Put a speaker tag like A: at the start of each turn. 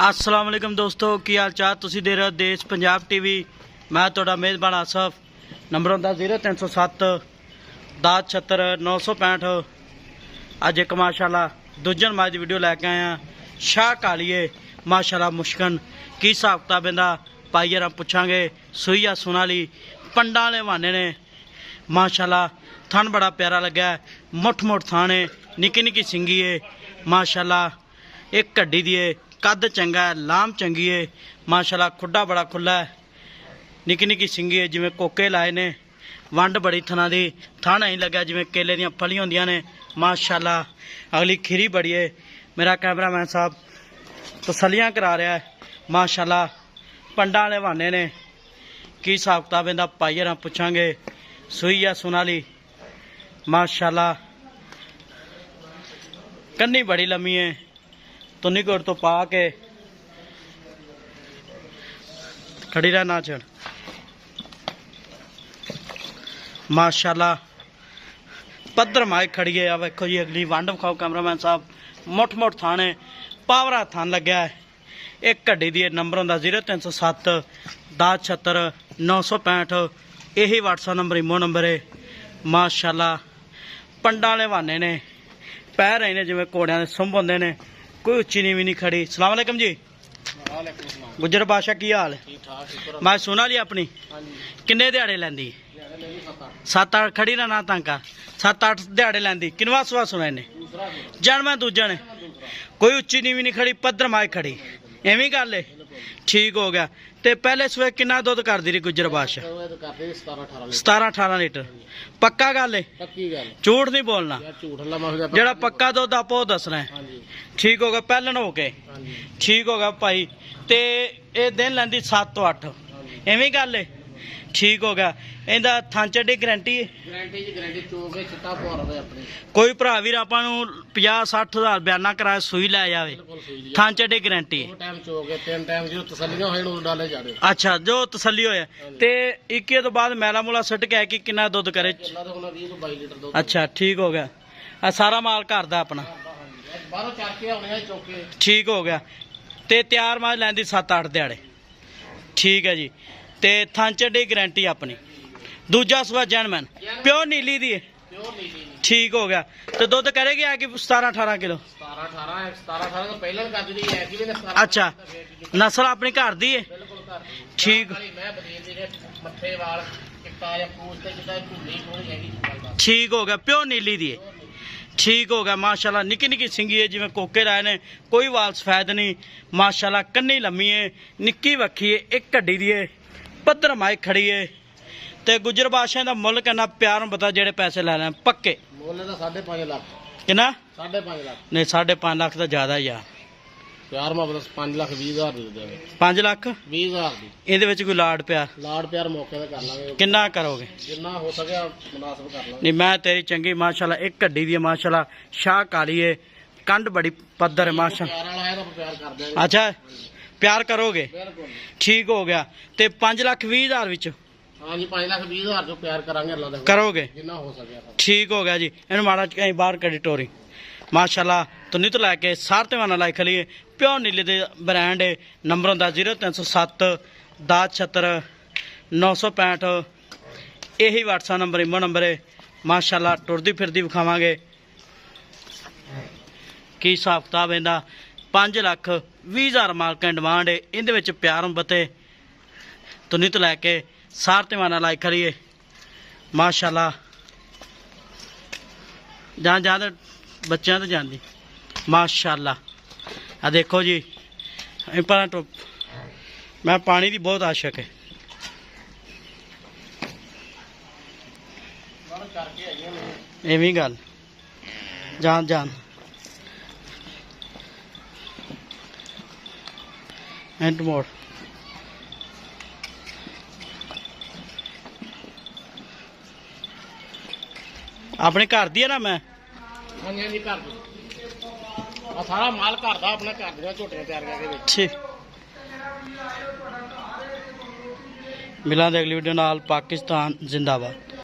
A: अस्सलाम वालेकुम दोस्तों, की हाल चाल? तुसी दे रहे हो देश पंजाब टीवी। मैं तुहाडा मेज़बान आसफ। नंबर होंदा 0307 10 76 965। अज एक माशाल्लाह दूजन मैच वीडियो लैके आए हैं। शाह कालीए माशाल्लाह मुश्कन की हिसाब किताब इंदा पाई यार पुछांगे। सुईया सुनाली पंडा वाले बहाने ने माशाल्लाह थन बड़ा प्यारा लग्या है। मुठ मुठ थान है, निक्की निक्की सिंगी है माशाल्लाह। एक कड्डी दी है, कद चंगा है, लाम चंगी है माशाल्लाह। खुड्डा बड़ा खुला है, निक्की निक्की सिंगी है जिमें कोके लाए ने। वंड बड़ी थना दी, थन ऐ लग्या जिमें केले दियां फलियां होंदियां ने माशाल्लाह। अगली खीरी बड़ी है। मेरा कैमरामैन साहब तसलियां करा रहा है माशाल्लाह। पंडा वाले बहाने ने की हिसाब किताब इंदा पाइया पुछांगे। सुई है सुनाली माशाल्लाह। कन्नी बड़ी लम्मी है, तुन्नी कोट तो पा के खड़ी रह ना चढ़ माशाल्लाह। पद्धर माई खड़ी है। वेखो जी अगली वंड विखाओ कैमरामैन साहब। मुठ मुठ थाने पावरा थान लग्या है। एक घड़ी दी नंबर होंदा 0307 10 76 965। यही व्हाट्सएप नंबर इमो नंबर है माशाल्लाह। पंडा वाले बहाने ने पैर रहे ने जिमें घोड़िया के सुंभ होंदे ने। कोई उच्ची नीवी नहीं खड़ी। सलाम वालेकुम जी। गुजर बादशाह की हाल है? मैं सुना ली अपनी किन्ने दिहाड़े लैंदी? 7-8 खड़ी ना तंग कर। 7-8 दिहाड़े लैंदी। किनवा सुहा सुना इन्हें? जन्म दूजा ने। कोई उच्ची नीवी नहीं खड़ी, पद्धर माई खड़ी। एवं गल है, ठीक हो गया। ते पहले सुबह किन्ना दुध कर दी रही गुजर बादशाह? 17-18 लीटर। पक्का गल है, झूठ नहीं बोलना। जेड़ा पक्का दुध आप दसना है। ठीक हो गया। पहलन हो के ठीक हो गया भाई। ते ये दिन लैंदी 7 तो 8। एवं गल है, ठीक हो गया। इंदा थन चढ़ी गारंटी है? कोई भरा वीर आपां नूं 50-60 हज़ार बयाना कराया सुई लै जावे, थन चढ़ी गारंटी है? अच्छा, जो तसली होया ते 21 तो बाद मैला मूला सुट के कि किन्ना दुध करे? अच्छा, ठीक हो गया। सारा माल घर दा अपना? ठीक हो गया। ते तैयार माल लैंदी 7-8 दिहाड़े। ठीक है जी। ते थन चढ़ी गारंटी अपनी। दूजा सुबह जैनमैन प्योर नीली दी है। ठीक हो गया। तो दुध करेगी कि 17-18 किलो? अच्छा, नस्ल अपनी घर दी है? ठीक ठीक हो गया। प्योर नीली दी है। ठीक हो गया माशाल्लाह। निक्की निक्की सिंगी है जिमें कोके लाए ने। कोई वाल सफेद नहीं माशाल्लाह। कन्नी लम्मी है, निक्की वक्खी है, एक कड्डी दी है, पद्धर माई खड़ी है। ते गुजर बादशाह का मुल कितना? प्यार बता जेड़े पैसे ले लें पक्के।
B: मुल 5.5 लाख।
A: कितना?
B: 5.5 लाख।
A: नहीं, 5.5 लाख तो ज्यादा ही यार।
B: प्यार मैं 5,20,000 दे देंगे।
A: 5,20,000 ये कोई लाड प्यार
B: मौके पे कर लांगे।
A: किन्ना करोगे?
B: जिन्ना हो सके मुनासिब कर लांगे।
A: नहीं, मैं तेरी चंगी माशाल्लाह। एक कड्डी दी माशाल्लाह। शाह काली है, कंड बड़ी पद्धर है माशाल्लाह। अच्छा, प्यार करोगे? ठीक हो गया। ते 5,20,000 विच? हाँ जी, 5,20,000 जो प्यार करांगे अल्लाह दे करोगे जिन्ना हो सके। ठीक हो गया जी। इन माड़ा कहीं बाहर कड़ी टोरी माशाल्लाह। तो नहीं तो लैके सारते वाना लाई खली प्योर नीले दे ब्रांड है। नंबर होंदा 0307 10 76 965। यही व्हाट्सएप नंबर इमो नंबर है माशाल्लाह। टुरदी फिरदी विखावांगे की हिसाब किताब इंदा। 5,20,000 मालकां डिमांड है। इहदे विच प्यार बते तो नहीं तो लैके सारते वाना लाई खली है माशाल्लाह। जान जान बच्चों तो जाती माशाल्लाह। आ देखो जी, पर मैं पानी की बहुत आशक है। एवं गल जान जान एंड मोड़ अपने घर दी है ना? मैं
B: हाँ जी घर सारा माल घर दा अपने घर दियां झोटियां तैयार करके।
A: ठीक, मिलांदे अगली वीडियो नाल। पाकिस्तान जिंदाबाद।